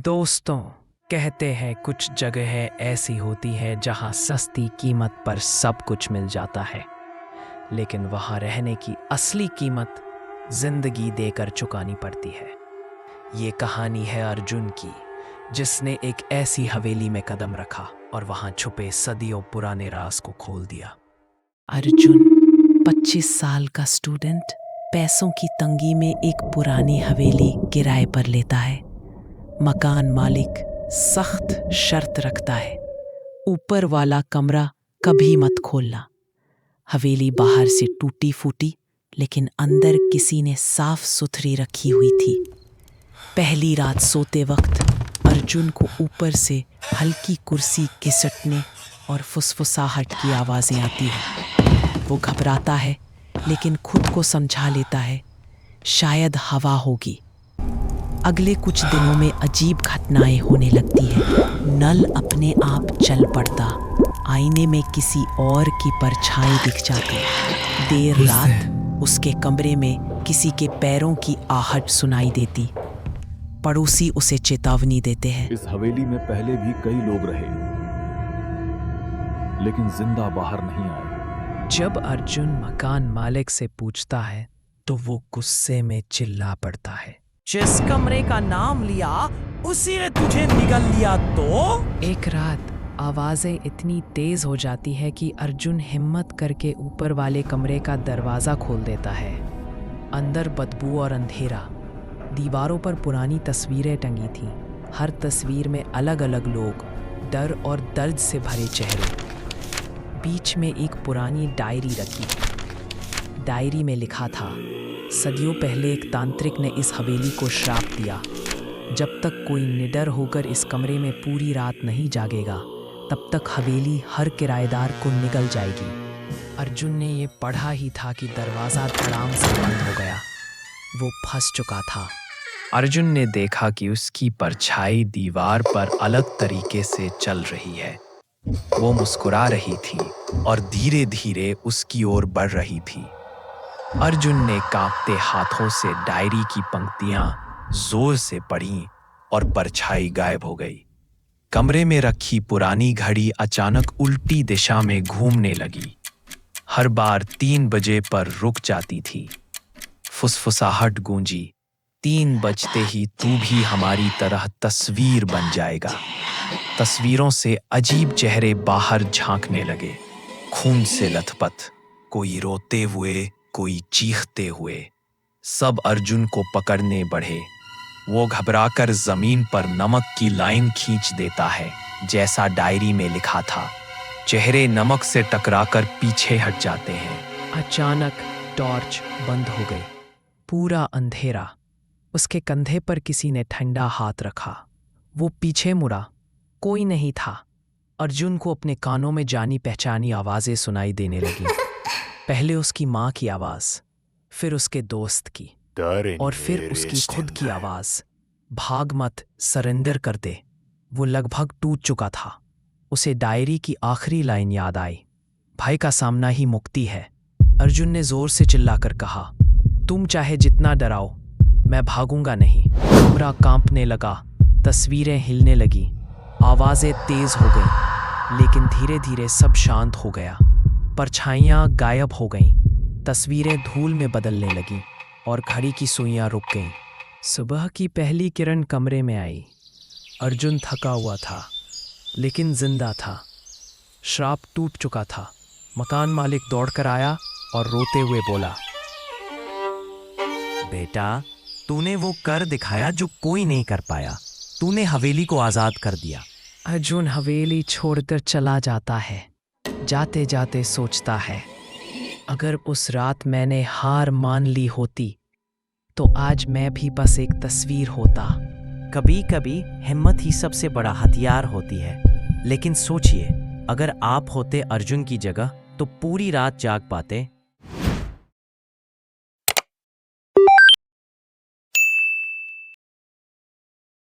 दोस्तों, कहते हैं कुछ जगहें ऐसी होती हैं जहां सस्ती कीमत पर सब कुछ मिल जाता है, लेकिन वहां रहने की असली कीमत जिंदगी देकर चुकानी पड़ती है। ये कहानी है अर्जुन की, जिसने एक ऐसी हवेली में कदम रखा और वहां छुपे सदियों पुराने राज को खोल दिया। अर्जुन 25 साल का स्टूडेंट पैसों की तंगी में एक पुरानी हवेली किराए पर लेता है। मकान मालिक सख्त शर्त रखता है, ऊपर वाला कमरा कभी मत खोलना। हवेली बाहर से टूटी फूटी, लेकिन अंदर किसी ने साफ सुथरी रखी हुई थी। पहली रात सोते वक्त अर्जुन को ऊपर से हल्की कुर्सी घिसटने और फुसफुसाहट की आवाजें आती हैं। वो घबराता है, लेकिन खुद को समझा लेता है, शायद हवा होगी। अगले कुछ दिनों में अजीब घटनाएं होने लगती हैं। नल अपने आप चल पड़ता, आईने में किसी और की परछाई दिख जाती। देर रात उसके कमरे में किसी के पैरों की आहट सुनाई देती। पड़ोसी उसे चेतावनी देते हैं। इस हवेली में पहले भी कई लोग रहे, लेकिन जिंदा बाहर नहीं आए। जब अर्जुन मकान मालिक से पूछता है तो वो गुस्से में चिल्ला पड़ता है, जिस कमरे का नाम लिया उसी ने तुझे निगल लिया। तो एक रात आवाजें इतनी तेज हो जाती है कि अर्जुन हिम्मत करके ऊपर वाले कमरे का दरवाजा खोल देता है। अंदर बदबू और अंधेरा। दीवारों पर पुरानी तस्वीरें टंगी थीं। हर तस्वीर में अलग अलग लोग, डर और दर्द से भरे चेहरे। बीच में एक पुरानी डायरी रखी। डायरी में लिखा था, सदियों पहले एक तांत्रिक ने इस हवेली को श्राप दिया। जब तक कोई निडर होकर इस कमरे में पूरी रात नहीं जागेगा, तब तक हवेली हर किराएदार को निगल जाएगी। अर्जुन ने ये पढ़ा ही था कि दरवाज़ा धड़ाम से बंद हो गया। वो फंस चुका था। अर्जुन ने देखा कि उसकी परछाई दीवार पर अलग तरीके से चल रही है। वो मुस्कुरा रही थी और धीरे धीरे उसकी ओर बढ़ रही थी। अर्जुन ने कांपते हाथों से डायरी की पंक्तियां जोर से पढ़ीं और परछाई गायब हो गई। कमरे में रखी पुरानी घड़ी अचानक उल्टी दिशा में घूमने लगी। हर बार 3 बजे पर रुक जाती थी। फुसफुसाहट गूंजी, 3 बजते ही तू भी हमारी तरह तस्वीर बन जाएगा। तस्वीरों से अजीब चेहरे बाहर झांकने लगे, खून से लथपथ, कोई रोते हुए, कोई चीखते हुए। सब अर्जुन को पकड़ने बढ़े। वो घबराकर जमीन पर नमक की लाइन खींच देता है, जैसा डायरी में लिखा था। चेहरे नमक से टकराकर पीछे हट जाते हैं। अचानक टॉर्च बंद हो गई। पूरा अंधेरा। उसके कंधे पर किसी ने ठंडा हाथ रखा। वो पीछे मुड़ा, कोई नहीं था। अर्जुन को अपने कानों में जानी पहचानी आवाजें सुनाई देने लगी। पहले उसकी माँ की आवाज, फिर उसके दोस्त की, और फिर उसकी खुद की आवाज, भाग मत, सरेंडर कर दे। वो लगभग टूट चुका था। उसे डायरी की आखिरी लाइन याद आई, भाई का सामना ही मुक्ति है। अर्जुन ने जोर से चिल्लाकर कहा, तुम चाहे जितना डराओ, मैं भागूंगा नहीं। कमरा कांपने लगा, तस्वीरें हिलने लगी, आवाजें तेज हो गईं, लेकिन धीरे धीरे सब शांत हो गया। परछाइयाँ गायब हो गईं, तस्वीरें धूल में बदलने लगीं और घड़ी की सुइयां रुक गईं। सुबह की पहली किरण कमरे में आई। अर्जुन थका हुआ था, लेकिन जिंदा था। श्राप टूट चुका था। मकान मालिक दौड़कर आया और रोते हुए बोला, बेटा, तूने वो कर दिखाया जो कोई नहीं कर पाया। तूने हवेली को आजाद कर दिया। अर्जुन हवेली छोड़कर चला जाता है। जाते जाते सोचता है, अगर उस रात मैंने हार मान ली होती तो आज मैं भी बस एक तस्वीर होता। कभी कभी हिम्मत ही सबसे बड़ा हथियार होती है। लेकिन सोचिए, अगर आप होते अर्जुन की जगह तो पूरी रात जाग पाते?